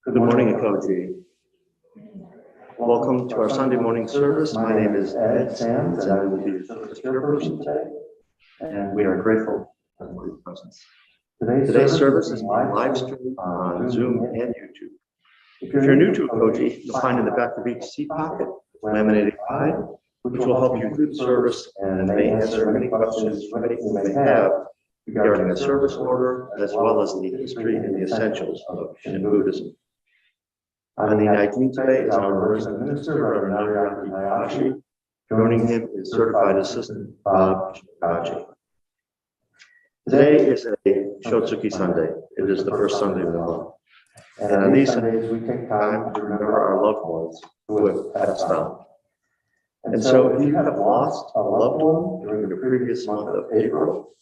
Good morning, Ekoji. Welcome to our Sunday morning service. My name is Ed Sands, and I will be your service chairperson today. And we are grateful for your presence. Today's service is being live streamed on Zoom and YouTube. If you're new to Ekoji, you'll find in the back of each seat pocket a laminated guide, which will help you through the service and may answer any questions you may have regarding the service order, as well as the history and the essentials of Shin Buddhism. On the ID today is our resident minister, Reverend Narayaki Hayashi. Joining him is certified assistant Bob Shikachi. Today is a Shotsuki Sunday. It is the first Sunday of the month. And on these Sundays, we take time to remember our loved ones who have passed on. And so if you have lost a loved one during the previous month of April,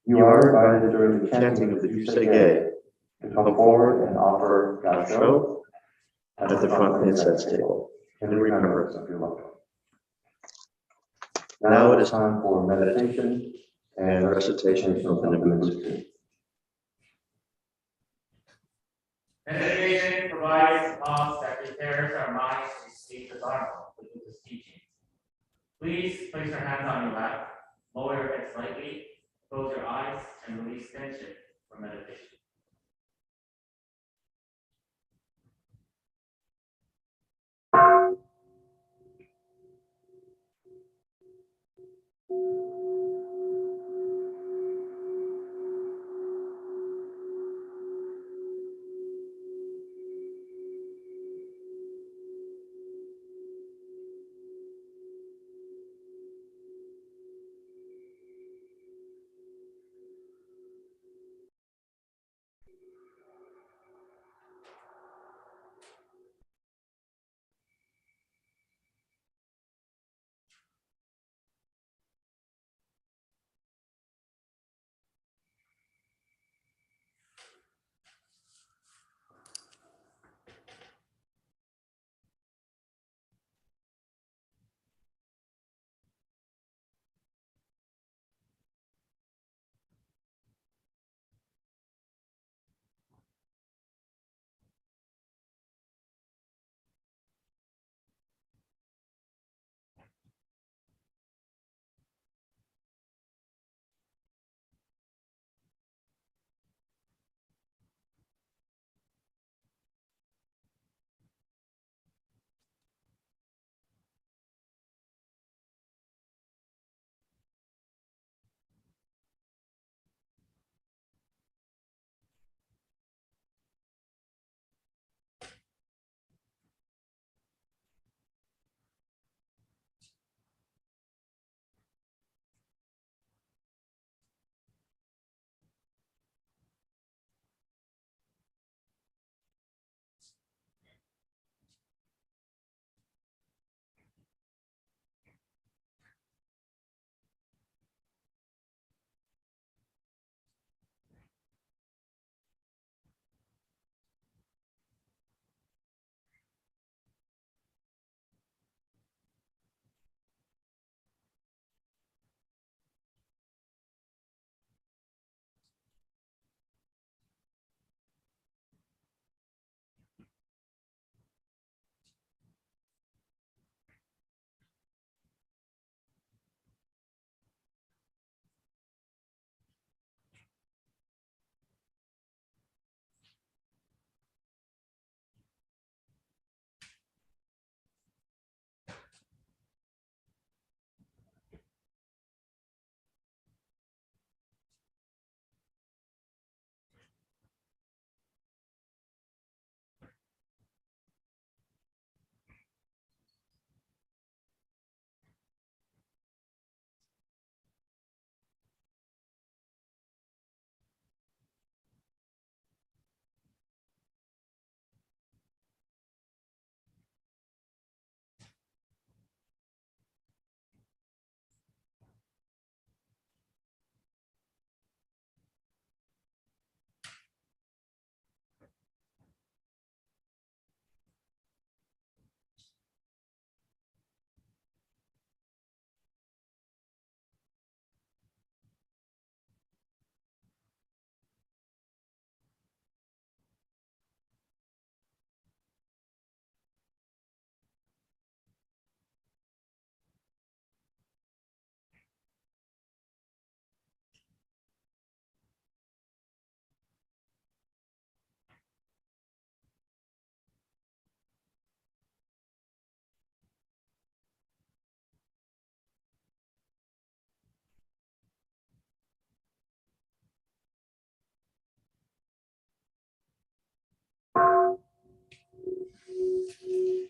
you are invited during the chanting of the Jusei to come forward and offer Gasho at the front incense table in remembrance of your loved one. Now it is time for meditation and recitation of the Nimbusu. Meditation provides us that prepares our minds to receive the Dharma, the Buddha's teachings. Please place your hands on your lap, lower your head slightly, close your eyes, and release tension for meditation.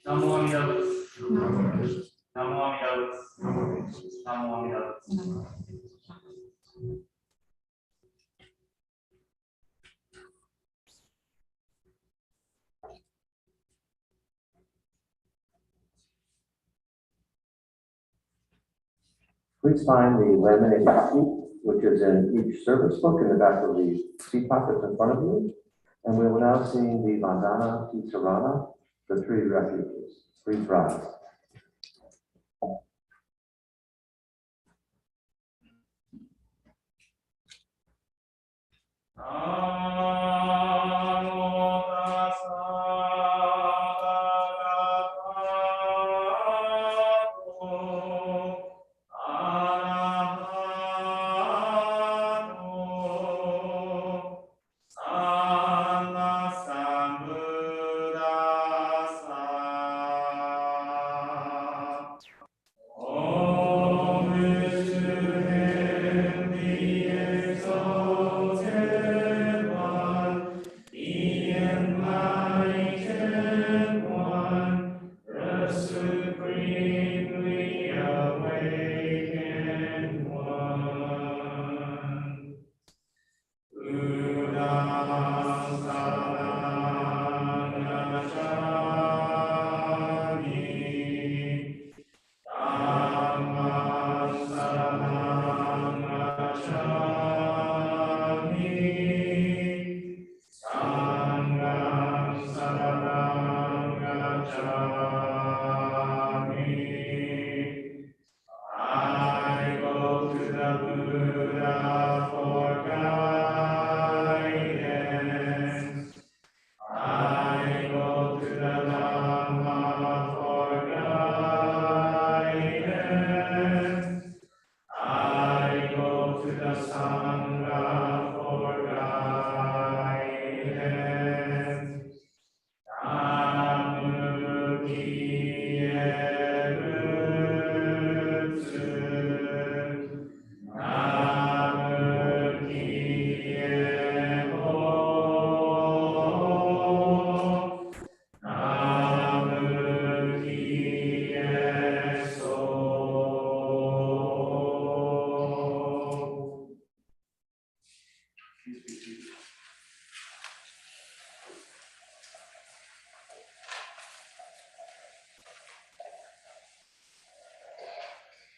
Namo Amida Butsu. Namo Amida Butsu. Namo Amida Butsu. Please find the laminated sheet, which is in each service book in the back of the seat pockets in front of you. And we will now sing the Vandana Tisarana, the three refuges. Please rise.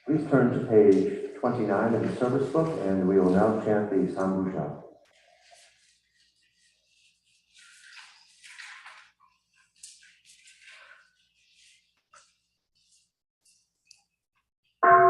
Please turn to page 29 of the service book, and we will now chant the Sambhusha. Om.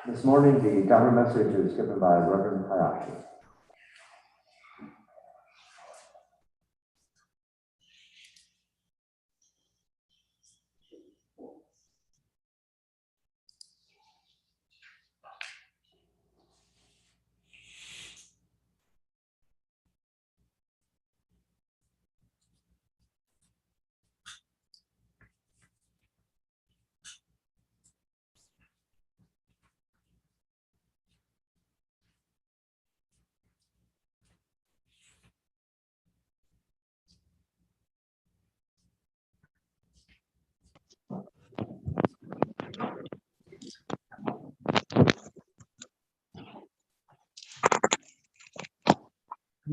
This morning, the Dharma message is given by Reverend Hayashi.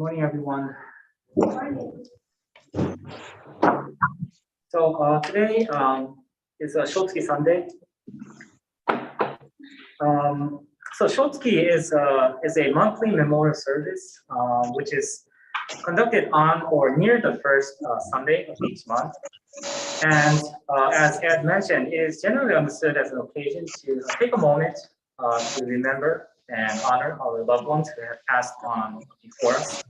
morning, everyone. So today is a Shotsuki Sunday. So Shotsuki is a monthly memorial service, which is conducted on or near the first Sunday of each month. And as Ed mentioned, it is generally understood as an occasion to take a moment to remember and honor our loved ones who have passed on before us.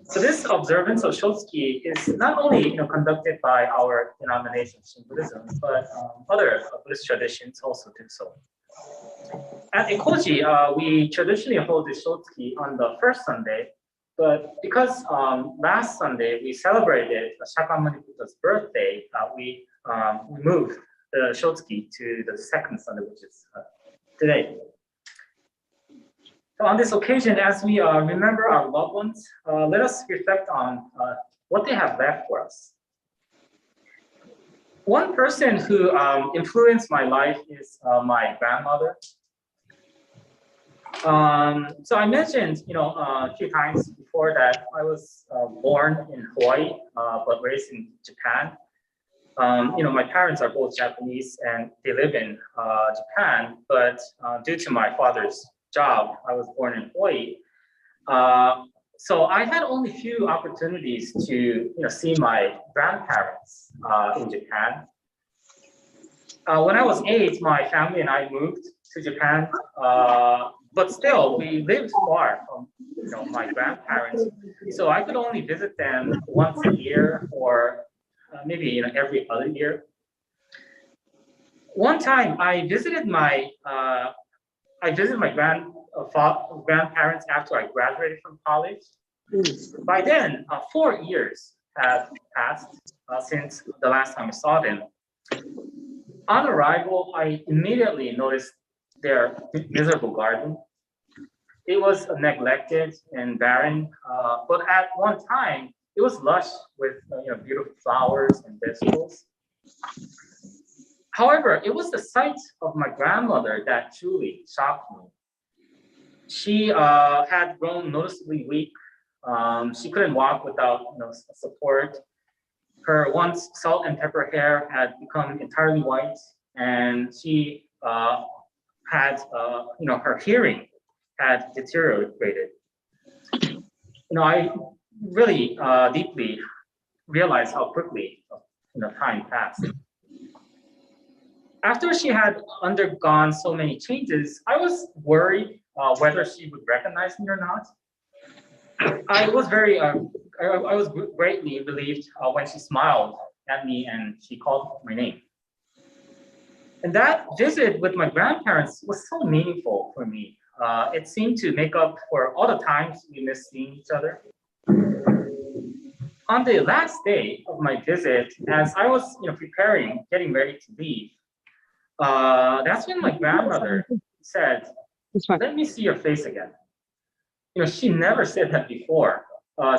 So this observance of Shotsuki is not only conducted by our denomination, Shin Buddhism, but other Buddhist traditions also do so. At Ekoji, we traditionally hold the Shotsuki on the first Sunday, but because last Sunday we celebrated Shakyamuni Buddha's birthday, we moved the Shotsuki to the second Sunday, which is today. So on this occasion, as we remember our loved ones, let us reflect on what they have left for us. One person who influenced my life is my grandmother. So I mentioned, a few times before that I was born in Hawaii, but raised in Japan. My parents are both Japanese and they live in Japan, but due to my father's job, I was born in Hawaii. So I had only few opportunities to see my grandparents in Japan. When I was 8, my family and I moved to Japan, but still we lived far from my grandparents, so I could only visit them once a year or maybe every other year. One time I visited my grandparents after I graduated from college. By then, 4 years had passed since the last time I saw them. On arrival, I immediately noticed their miserable garden. It was neglected and barren, but at one time, it was lush with beautiful flowers and vegetables. However, it was the sight of my grandmother that truly shocked me. She had grown noticeably weak. She couldn't walk without support. Her once salt and pepper hair had become entirely white, and she had her hearing had deteriorated. I really deeply realized how quickly time passed. After she had undergone so many changes, I was worried whether she would recognize me or not. I was greatly relieved when she smiled at me and she called my name. And that visit with my grandparents was so meaningful for me. It seemed to make up for all the times we missed seeing each other. On the last day of my visit, as I was getting ready to leave, that's when my grandmother said, "Let me see your face again." She never said that before,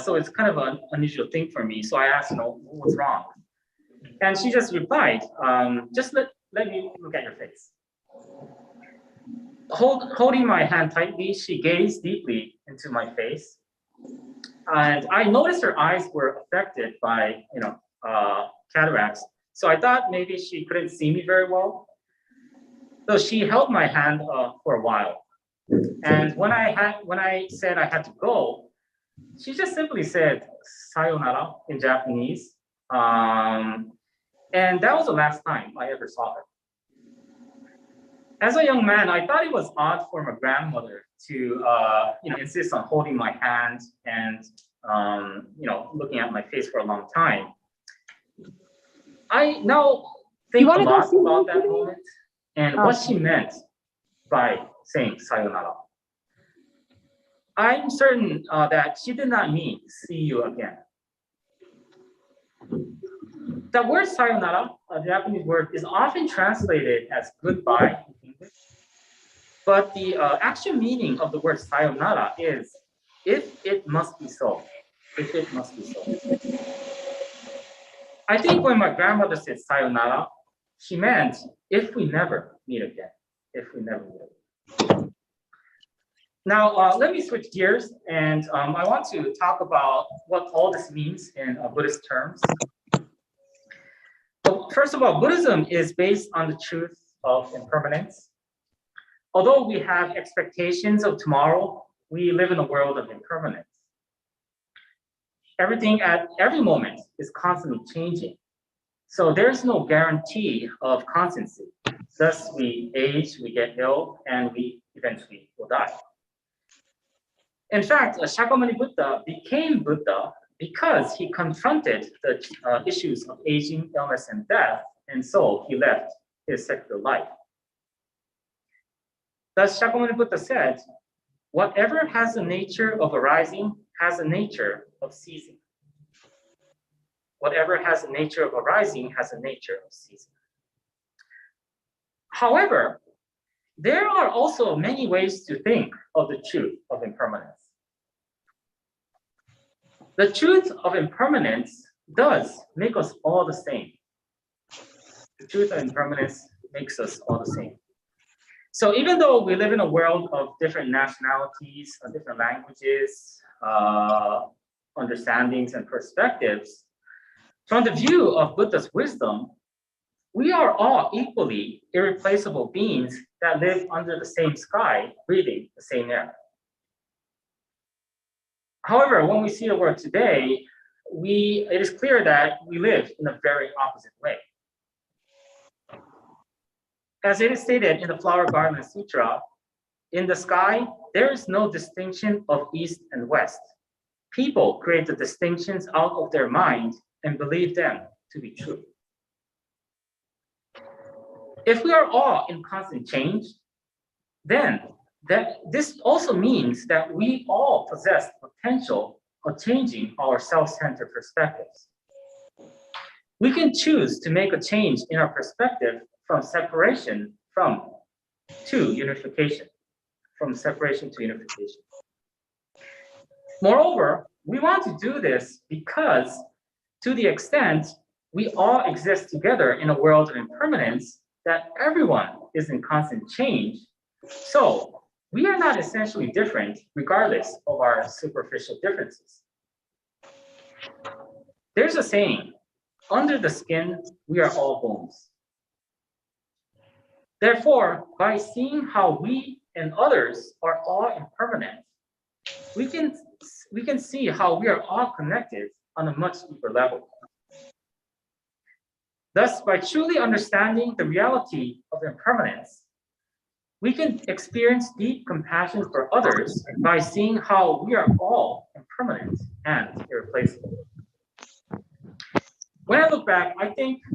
so it's kind of an unusual thing for me. So I asked, what's wrong? And she just replied, "Just let me look at your face." Holding my hand tightly, she gazed deeply into my face, and I noticed her eyes were affected by cataracts. So I thought maybe she couldn't see me very well. So she held my hand for a while. And when I said I had to go, she just simply said "sayonara" in Japanese, and that was the last time I ever saw her. As a young man, I thought it was odd for my grandmother to insist on holding my hand and looking at my face for a long time. I now think a lot about that moment and what she meant by saying "sayonara." I'm certain that she did not mean "see you again." The word "sayonara," a Japanese word, is often translated as goodbye in English, but the actual meaning of the word "sayonara" is "if it must be so." If it must be so. I think when my grandmother said "sayonara," she meant if we never meet again. If we never meet again. Now, let me switch gears, and I want to talk about what all this means in Buddhist terms. So first of all, Buddhism is based on the truth of impermanence. Although we have expectations of tomorrow, we live in a world of impermanence. Everything at every moment is constantly changing. So there's no guarantee of constancy. Thus, we age, we get ill, and we eventually will die. In fact, Shakyamuni Buddha became Buddha because he confronted the issues of aging, illness, and death, and so he left his secular life. Thus, Shakyamuni Buddha said, whatever has the nature of arising has the nature of ceasing. Whatever has the nature of arising has the nature of ceasing. However, there are also many ways to think of the truth of impermanence. The truth of impermanence does make us all the same. The truth of impermanence makes us all the same. So even though we live in a world of different nationalities, different languages, understandings, and perspectives, from the view of Buddha's wisdom, we are all equally irreplaceable beings that live under the same sky, breathing the same air. However, when we see the world today, it is clear that we live in a very opposite way. As it is stated in the Flower Garden Sutra, in the sky, there is no distinction of east and west. People create the distinctions out of their mind and believe them to be true. If we are all in constant change, then this also means that we all possess the potential of changing our self-centered perspectives. We can choose to make a change in our perspective from separation to unification, from separation to unification. Moreover, we want to do this because to the extent we all exist together in a world of impermanence, that everyone is in constant change, so we are not essentially different regardless of our superficial differences. There's a saying, under the skin, we are all bones. Therefore, by seeing how we and others are all impermanent, we can see how we are all connected on a much deeper level. Thus, by truly understanding the reality of impermanence, we can experience deep compassion for others by seeing how we are all impermanent and irreplaceable. When I look back,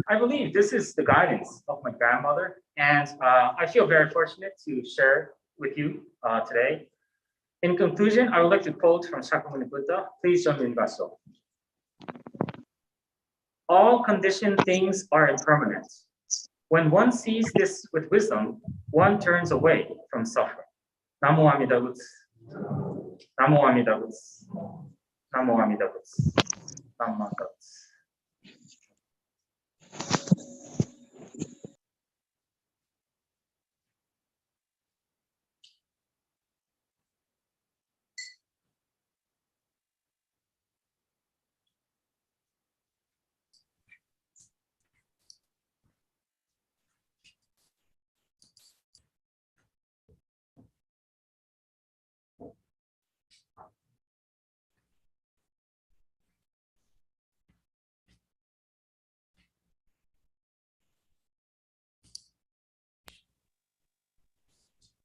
I believe this is the guidance of my grandmother, and I feel very fortunate to share with you today. In conclusion, I would like to quote from Shakyamuni Buddha. Please join me in Gasso. All conditioned things are impermanent. When one sees this with wisdom, one turns away from suffering. Namo Amida Butsu. Namo Amida Butsu. Namo Amida Butsu. Namo Amida Butsu.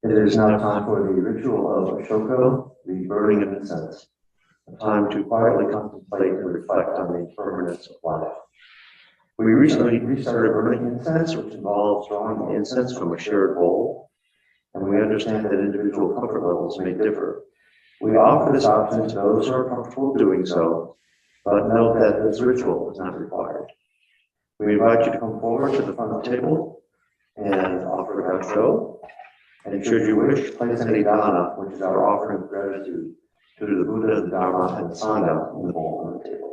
It is now time for the ritual of Ashoko, the burning of incense, a time to quietly contemplate and reflect on the impermanence of life. We recently restarted burning incense, which involves drawing incense from a shared bowl, and we understand that individual comfort levels may differ. We offer this option to those who are comfortable doing so, but note that this ritual is not required. We invite you to come forward to the front of the table and offer Gassho. And should you wish, place any dana, which is our offering of gratitude, to the Buddha, the Dharma, and the Sangha in the bowl on the table.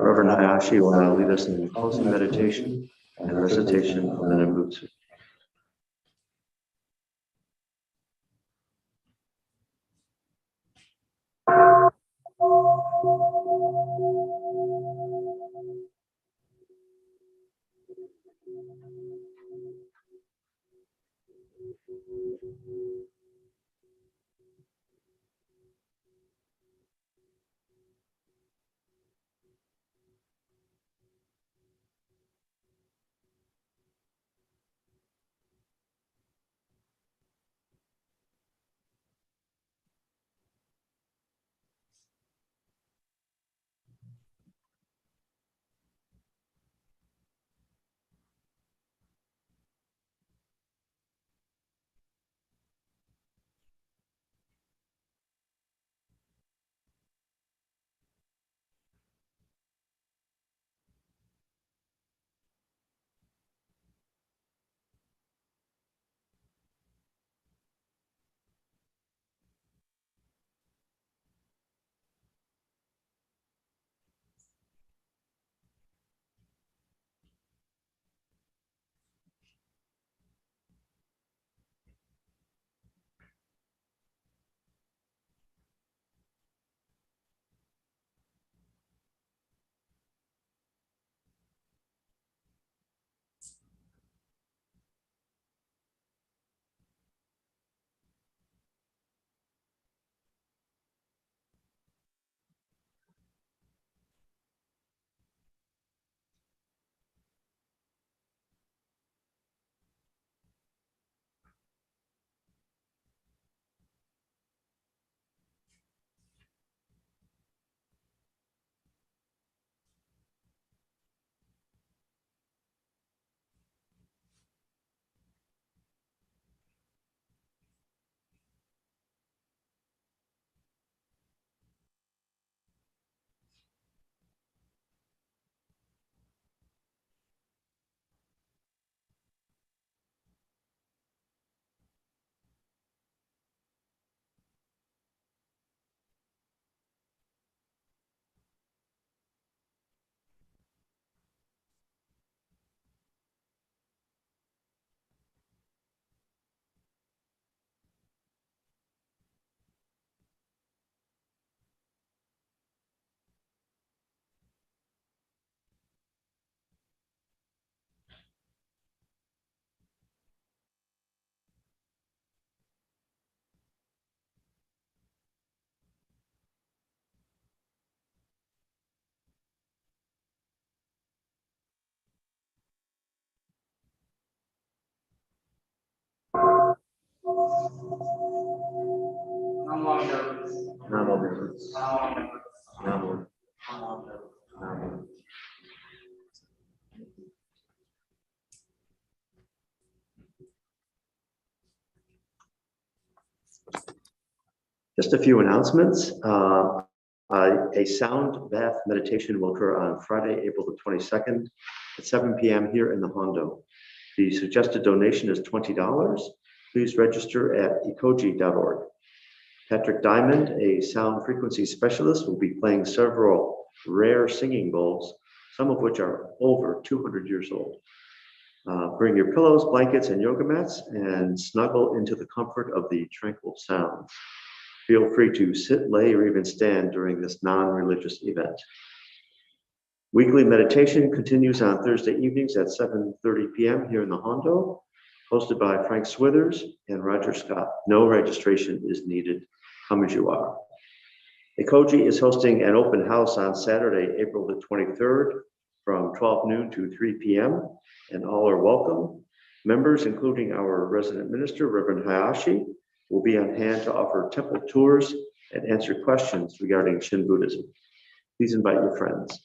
Reverend Hayashi will now lead us in closing meditation and recitation of Menabutsu. Namo. Namo. Namo. Just a few announcements. A sound bath meditation will occur on Friday, April the 22nd at 7 p.m. here in the Hondo. The suggested donation is $20. Please register at ekoji.org. Patrick Diamond, a sound frequency specialist, will be playing several rare singing bowls, some of which are over 200 years old. Bring your pillows, blankets, and yoga mats and snuggle into the comfort of the tranquil sounds. Feel free to sit, lay, or even stand during this non-religious event. Weekly meditation continues on Thursday evenings at 7:30 p.m. here in the Hondo, hosted by Frank Swithers and Roger Scott. No registration is needed. Come as you are. Ekoji is hosting an open house on Saturday, April the 23rd from 12 noon to 3 p.m. and all are welcome. Members, including our resident minister, Reverend Hayashi, will be on hand to offer temple tours and answer questions regarding Shin Buddhism. Please invite your friends.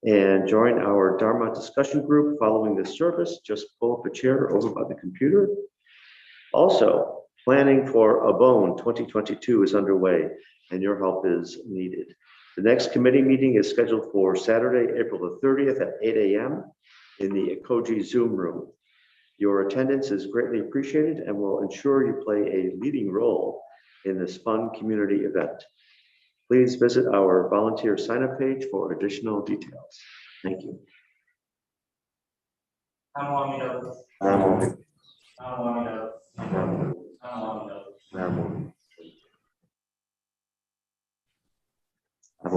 And join our Dharma discussion group following this service. Just pull up a chair over by the computer. Also, planning for Abone 2022 is underway, and your help is needed. The next committee meeting is scheduled for Saturday, April the 30th at 8 a.m. in the Ekoji Zoom room. Your attendance is greatly appreciated and will ensure you play a leading role in this fun community event. Please visit our volunteer sign-up page for additional details. Thank you. Have a